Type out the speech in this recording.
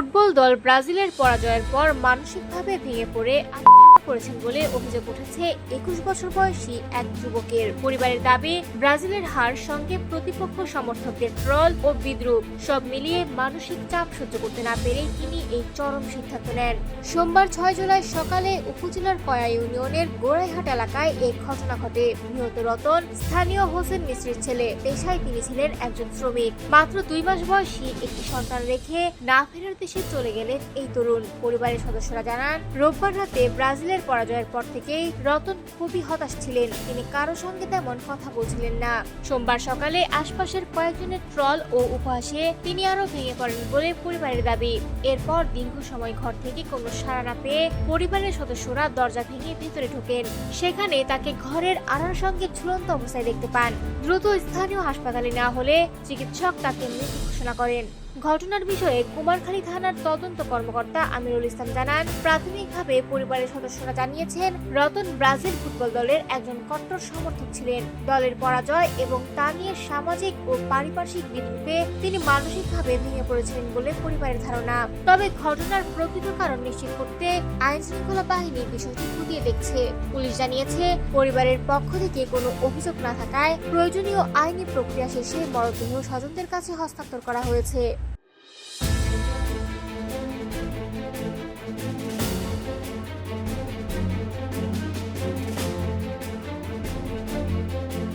Football দল ব্রাজিলের পরাজয়ের পর মানসিকভাবে ভেঙে পড়ে আত্মহত্যা করেছেন বলে অভিযোগ উঠেছে ২১ বছর বয়সী এক যুবকের। পরিবারের দাবি, ব্রাজিলের হার সঙ্গে প্রতিপক্ষ সমর্থকদের ট্রল ও বিদ্রূপ সব মিলিয়ে মানসিক চাপ সহ্য করতে না পেরেই তিনি এই চরম সিদ্ধান্ত নেন। সোমবার ৬ জুলাই সকালে উপজেলার কয়া ইউনিয়নের গোড়াইহাট এলাকায় এই ঘটনা ঘটে। নিহত রতন স্থানীয় হোসেন মিস্ত্রির ছেলে। পেশায় তিনি ছিলেন একজন শ্রমিক। মাত্র ২ মাস বয়সী একটি সন্তান রেখে না ফেরার দেশে চলে গেলেন এই তরুণ। পরিবারের সদস্যরা জানান, রোববার রাতে ব্রাজিলের পরাজয়ের পর থেকেই রতন খুবই হতাশ ছিলেন। তিনি কারো সঙ্গে তেমন কথা বলছিলেন না। সোমবার সকালে আশপাশের কয়েকজনের ট্রল ও উপহাসে তিনি আরো ভেঙে পড়েন বলে পরিবারের দাবি। এরপর দীর্ঘ সময় ঘর থেকে কোনো সাড়া না পেয়ে পরিবারের সদস্যরা দরজা ভেঙে ভেতরে ঢোকেন। সেখানে তাকে ঘরের আড়ার সঙ্গে ঝুলন্ত অবস্থায় দেখতে পান। দ্রুত স্থানীয় হাসপাতালে নেওয়া হলে চিকিৎসক তাকে মৃত ঘোষণা করেন। ঘটনার বিষয়ে কুমারখালী থানার তদন্ত কর্মকর্তা আমিরুল ইসলাম জানান, প্রাথমিকভাবে পরিবারের সদস্যরা জানিয়েছেন রতন ব্রাজিল ফুটবল দলের একজন কট্টর সমর্থক ছিলেন। দলের পরাজয় এবং তা নিয়ে সামাজিক ও পারিপার্শ্বিক বিদ্রূপে তিনি মানসিকভাবে ভেঙে পড়েছিলেন বলে পরিবারের ধারণা। তবে ঘটনার প্রকৃত কারণ নিশ্চিত করতে আইন শৃঙ্খলা বাহিনী বিষয়টি খতিয়ে দেখছে। পুলিশ জানিয়েছে, পরিবারের পক্ষ থেকে কোনো অভিযোগ না থাকায় প্রয়োজনীয় আইনি প্রক্রিয়া শেষে মরদেহ স্বজনদের কাছে হস্তান্তর করা হয়েছে।